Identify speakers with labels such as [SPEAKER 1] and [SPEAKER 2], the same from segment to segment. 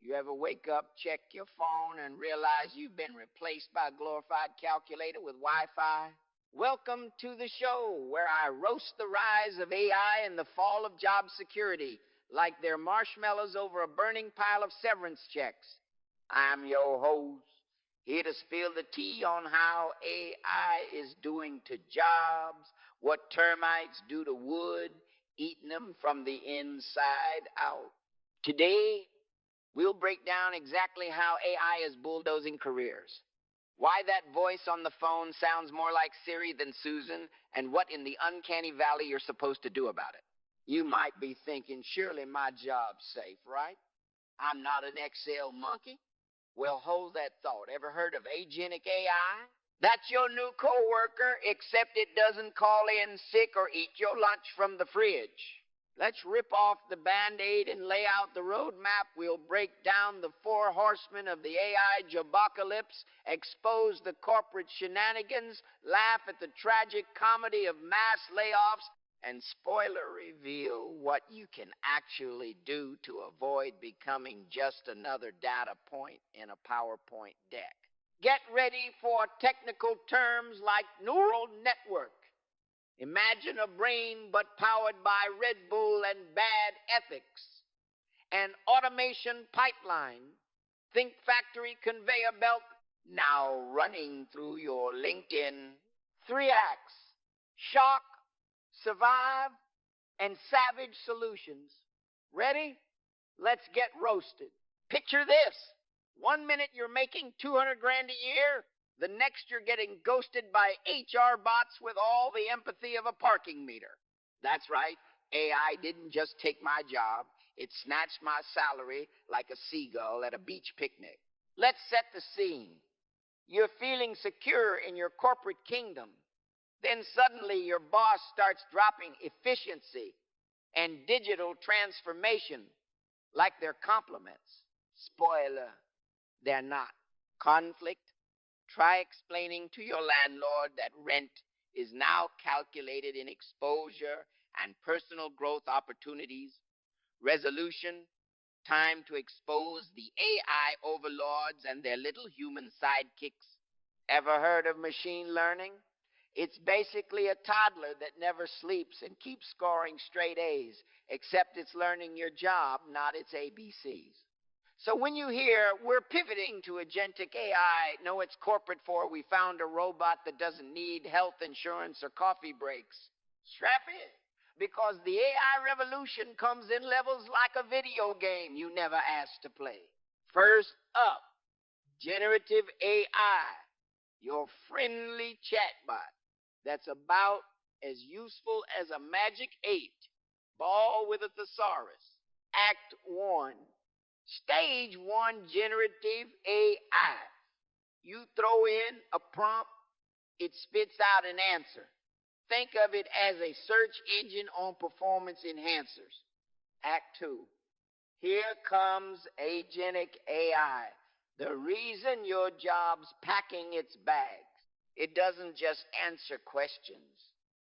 [SPEAKER 1] You ever wake up, check your phone, and realize you've been replaced by a glorified calculator with Wi-Fi? Welcome to the show where I roast the rise of AI and the fall of job security like they're marshmallows over a burning pile of severance checks. I'm your host, here to spill the tea on how AI is doing to jobs, what termites do to wood, eating them from the inside out. Today, we'll break down exactly how AI is bulldozing careers, why that voice on the phone sounds more like Siri than Susan, and what in the uncanny valley you're supposed to do about it. You might be thinking, surely my job's safe, right? I'm not an Excel monkey. Well, hold that thought. Ever heard of agentic AI? That's your new coworker, except it doesn't call in sick or eat your lunch from the fridge. Let's rip off the Band-Aid and lay out the roadmap. We'll break down the four horsemen of the AI jobocalypse, expose the corporate shenanigans, laugh at the tragic comedy of mass layoffs, and spoiler reveal what you can actually do to avoid becoming just another data point in a PowerPoint deck. Get ready for technical terms like neural network. Imagine a brain but powered by Red Bull and bad ethics. An automation pipeline. Think factory conveyor belt now running through your LinkedIn. 3 acts. Shock, survive, and savage solutions. Ready? Let's get roasted. Picture this. 1 minute you're making $200 grand a year. The next you're getting ghosted by HR bots with all the empathy of a parking meter. That's right. AI didn't just take my job. It snatched my salary like a seagull at a beach picnic. Let's set the scene. You're feeling secure in your corporate kingdom. Then suddenly your boss starts dropping efficiency and digital transformation like they're compliments. Spoiler, they're not. Conflict. Try explaining to your landlord that rent is now calculated in exposure and personal growth opportunities. Resolution. Time to expose the AI overlords and their little human sidekicks. Ever heard of machine learning? It's basically a toddler that never sleeps and keeps scoring straight A's, except it's learning your job, not its ABCs. So when you hear, we're pivoting to agentic AI, know it's corporate for we found a robot that doesn't need health insurance or coffee breaks. Strap in, because the AI revolution comes in levels like a video game you never asked to play. First up, generative AI, your friendly chatbot that's about as useful as a magic 8 ball with a thesaurus. Act 1. Stage 1, generative AI. You throw in a prompt, it spits out an answer. Think of it as a search engine on performance enhancers. Act 2. Here comes agentic AI. The reason your job's packing its bags. It doesn't just answer questions.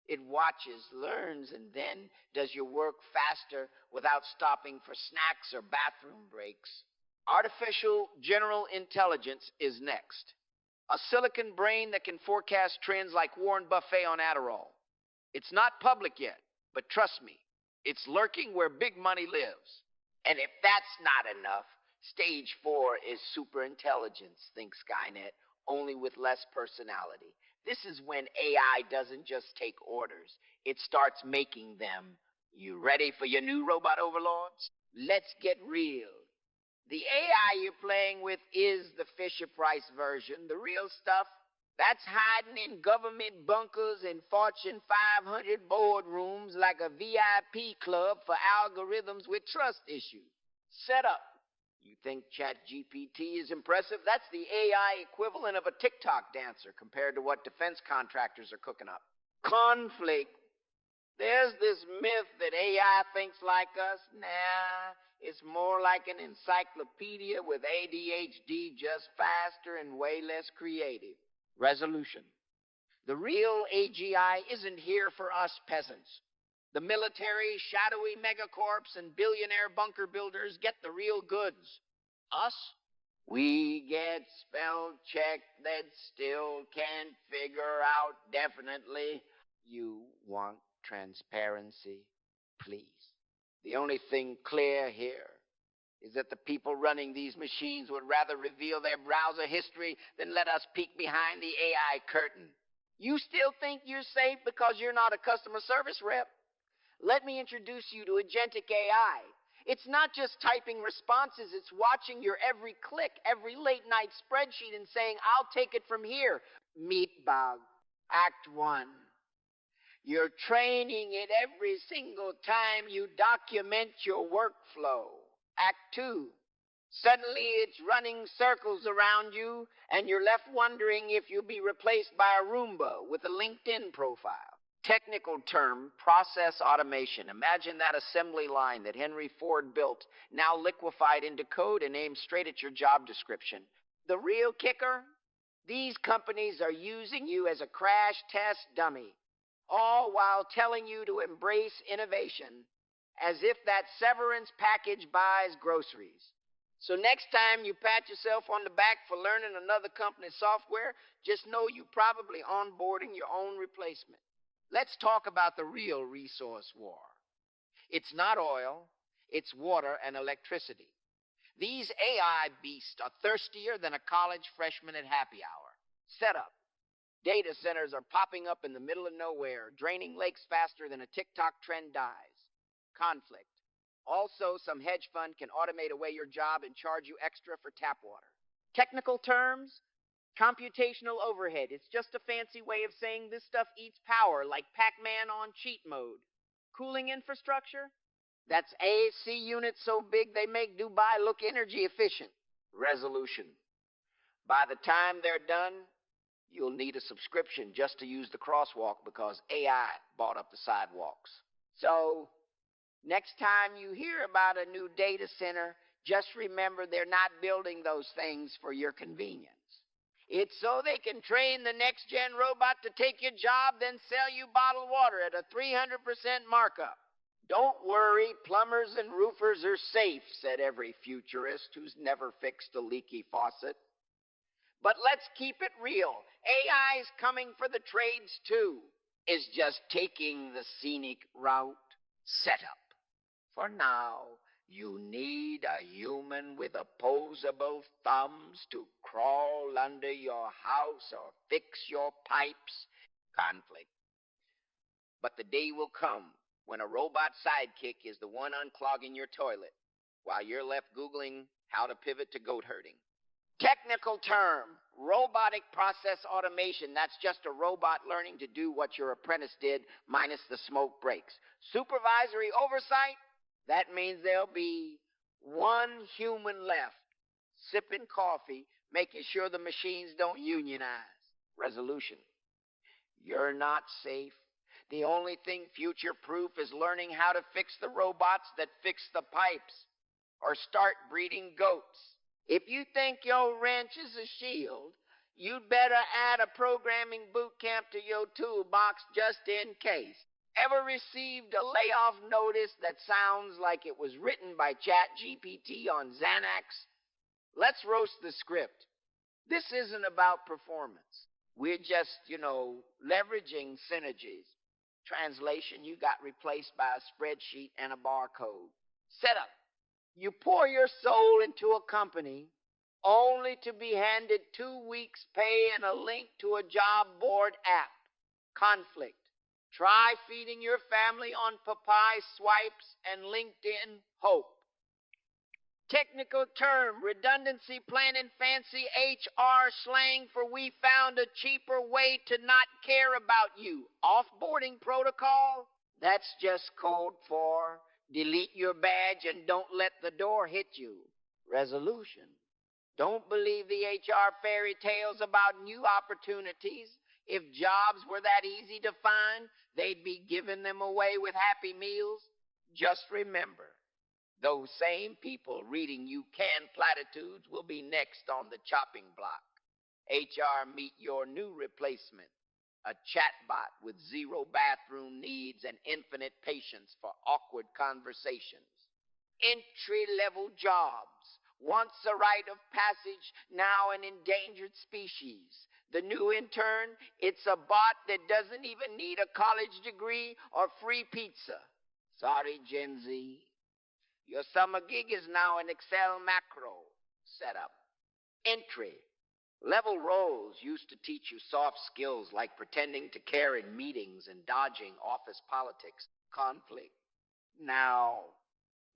[SPEAKER 1] It watches, learns, and then does your work faster without stopping for snacks or bathroom breaks. Artificial general intelligence is next. A silicon brain that can forecast trends like Warren Buffett on Adderall. It's not public yet, but trust me, it's lurking where big money lives. And if that's not enough, stage 4 is superintelligence, think Skynet, only with less personality. This is when AI doesn't just take orders. It starts making them. You ready for your new robot overlords? Let's get real. The AI you're playing with is the Fisher-Price version. The real stuff, that's hiding in government bunkers and Fortune 500 boardrooms like a VIP club for algorithms with trust issues. Set up. You think ChatGPT is impressive? That's the AI equivalent of a TikTok dancer compared to what defense contractors are cooking up. Conflict. There's this myth that AI thinks like us. Nah, it's more like an encyclopedia with ADHD, just faster and way less creative. Resolution. The real AGI isn't here for us peasants. The military, shadowy megacorps, and billionaire bunker builders get the real goods. Us, we get spell check that still can't figure out definitely. You want transparency? Please. The only thing clear here is that the people running these machines would rather reveal their browser history than let us peek behind the AI curtain. You still think you're safe because you're not a customer service rep? Let me introduce you to Agentic AI. It's not just typing responses, it's watching your every click, every late night spreadsheet and saying, I'll take it from here. Meatbug, Act 1. You're training it every single time you document your workflow. Act 2. Suddenly it's running circles around you and you're left wondering if you'll be replaced by a Roomba with a LinkedIn profile. Technical term, process automation. Imagine that assembly line that Henry Ford built, now liquefied into code and aimed straight at your job description. The real kicker? These companies are using you as a crash test dummy, all while telling you to embrace innovation, as if that severance package buys groceries. So next time you pat yourself on the back for learning another company's software, just know you're probably onboarding your own replacement. Let's talk about the real resource war. It's not oil, it's water and electricity. These AI beasts are thirstier than a college freshman at happy hour. Setup. Data centers are popping up in the middle of nowhere, draining lakes faster than a TikTok trend dies. Conflict. Also, some hedge fund can automate away your job and charge you extra for tap water. Technical terms? Computational overhead. It's just a fancy way of saying this stuff eats power, like Pac-Man on cheat mode. Cooling infrastructure? That's AC units so big they make Dubai look energy efficient. Resolution. By the time they're done, you'll need a subscription just to use the crosswalk because AI bought up the sidewalks. So, next time you hear about a new data center, just remember they're not building those things for your convenience. It's so they can train the next-gen robot to take your job, then sell you bottled water at a 300% markup. Don't worry, plumbers and roofers are safe, said every futurist who's never fixed a leaky faucet. But let's keep it real. AI's coming for the trades too. It's just taking the scenic route. Setup. For now, you need a human with opposable thumbs to crawl under your house or fix your pipes. Conflict. But the day will come when a robot sidekick is the one unclogging your toilet while you're left Googling how to pivot to goat herding. Technical term, robotic process automation. That's just a robot learning to do what your apprentice did minus the smoke breaks. Supervisory oversight? That means there'll be one human left, sipping coffee, making sure the machines don't unionize. Resolution. You're not safe. The only thing future-proof is learning how to fix the robots that fix the pipes or start breeding goats. If you think your wrench is a shield, you'd better add a programming boot camp to your toolbox just in case. Ever received a layoff notice that sounds like it was written by ChatGPT on Xanax? Let's roast the script. This isn't about performance. We're just, leveraging synergies. Translation, you got replaced by a spreadsheet and a barcode. Setup. You pour your soul into a company only to be handed 2 weeks' pay and a link to a job board app. Conflict. Try feeding your family on Popeye swipes and LinkedIn hope. Technical term, redundancy plan and fancy HR slang for we found a cheaper way to not care about you. Offboarding protocol? That's just code for delete your badge and don't let the door hit you. Resolution. Don't believe the HR fairy tales about new opportunities. If jobs were that easy to find, they'd be giving them away with Happy Meals. Just remember, those same people reading you canned platitudes will be next on the chopping block. HR meet your new replacement, a chatbot with zero bathroom needs and infinite patience for awkward conversations. Entry-level jobs Once a rite of passage, now an endangered species. The new intern, it's a bot that doesn't even need a college degree or free pizza. Sorry, Gen Z. Your summer gig is now an Excel macro setup. Entry. Level roles used to teach you soft skills like pretending to care in meetings and dodging office politics. Conflict. Now,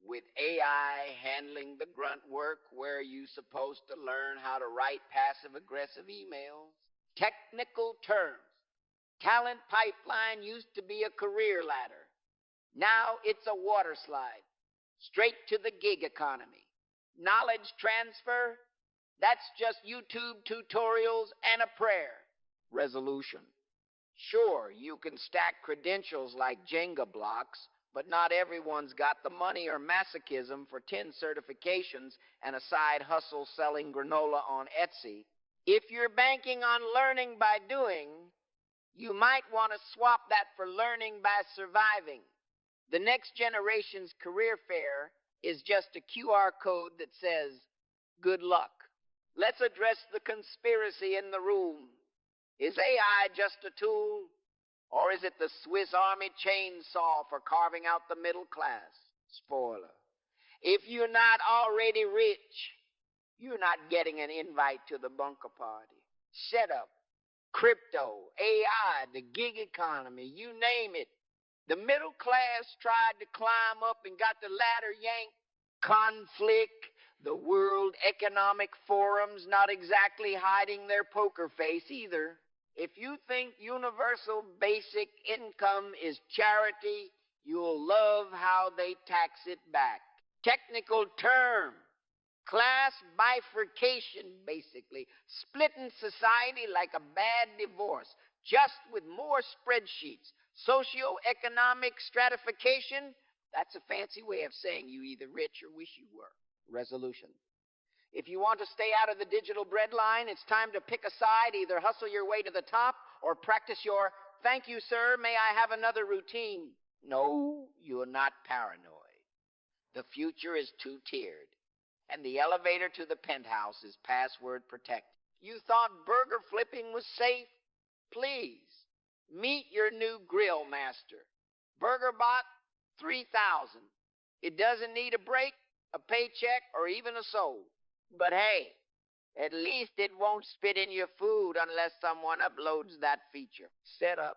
[SPEAKER 1] with AI handling the grunt work, where are you supposed to learn how to write passive-aggressive emails? Technical terms. Talent pipeline used to be a career ladder. Now it's a water slide, straight to the gig economy. Knowledge transfer, that's just YouTube tutorials and a prayer. Resolution. Sure, you can stack credentials like Jenga blocks, but not everyone's got the money or masochism for 10 certifications and a side hustle selling granola on Etsy. If you're banking on learning by doing, you might want to swap that for learning by surviving. The next generation's career fair is just a QR code that says, good luck. Let's address the conspiracy in the room. Is AI just a tool? Or is it the Swiss Army chainsaw for carving out the middle class? Spoiler. If you're not already rich, you're not getting an invite to the bunker party. Setup, crypto, AI, the gig economy, you name it. The middle class tried to climb up and got the ladder yanked. Conflict, the World Economic Forum's not exactly hiding their poker face either. If you think universal basic income is charity, you'll love how they tax it back. Technical term. Class bifurcation, basically. Splitting society like a bad divorce, just with more spreadsheets. Socioeconomic stratification, that's a fancy way of saying you either rich or wish you were. Resolution. If you want to stay out of the digital breadline, it's time to pick a side, either hustle your way to the top or practice your, thank you, sir, may I have another routine? No, you're not paranoid. The future is two-tiered, and the elevator to the penthouse is password protected. You thought burger flipping was safe? Please, meet your new grill master. BurgerBot 3000. It doesn't need a break, a paycheck, or even a soul. But hey, at least it won't spit in your food unless someone uploads that feature. Set up.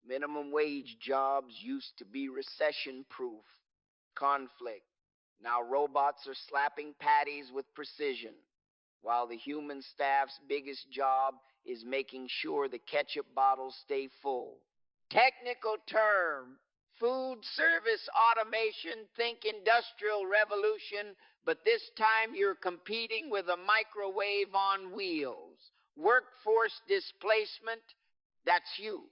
[SPEAKER 1] Minimum wage jobs used to be recession-proof. Conflict. Now robots are slapping patties with precision, while the human staff's biggest job is making sure the ketchup bottles stay full. Technical term. Food service automation, think industrial revolution, but this time you're competing with a microwave on wheels. Workforce displacement, that's you,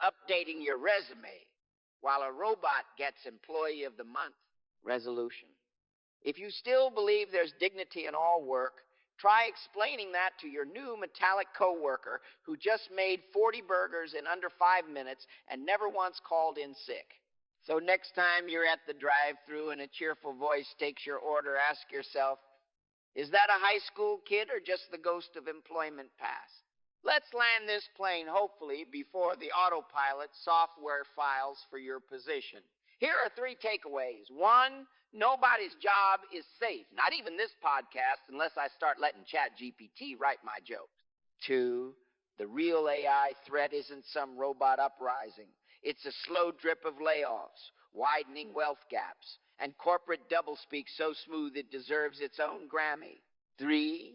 [SPEAKER 1] updating your resume, while a robot gets Employee of the Month. Resolution. If you still believe there's dignity in all work, try explaining that to your new metallic coworker who just made 40 burgers in under 5 minutes and never once called in sick. So next time you're at the drive-thru and a cheerful voice takes your order, ask yourself, is that a high school kid or just the ghost of employment past? Let's land this plane, hopefully, before the autopilot software files for your position. Here are 3 takeaways. 1, nobody's job is safe. Not even this podcast, unless I start letting ChatGPT write my jokes. 2, the real AI threat isn't some robot uprising. It's a slow drip of layoffs, widening wealth gaps, and corporate doublespeak so smooth it deserves its own Grammy. 3,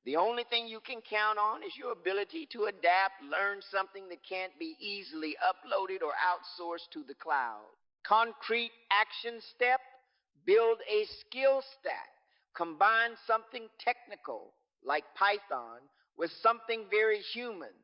[SPEAKER 1] the only thing you can count on is your ability to adapt, learn something that can't be easily uploaded or outsourced to the cloud. Concrete action step, build a skill stack. Combine something technical, like Python, with something very human,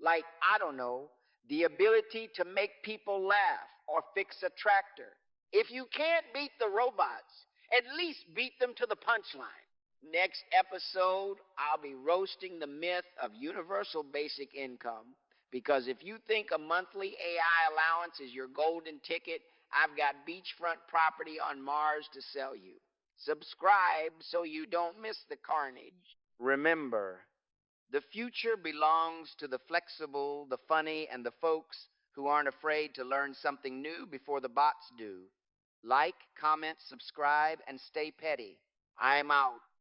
[SPEAKER 1] like, I don't know, the ability to make people laugh or fix a tractor. If you can't beat the robots, at least beat them to the punchline. Next episode, I'll be roasting the myth of universal basic income, because if you think a monthly AI allowance is your golden ticket, I've got beachfront property on Mars to sell you. Subscribe so you don't miss the carnage. Remember, the future belongs to the flexible, the funny, and the folks who aren't afraid to learn something new before the bots do. Like, comment, subscribe, and stay petty. I'm out.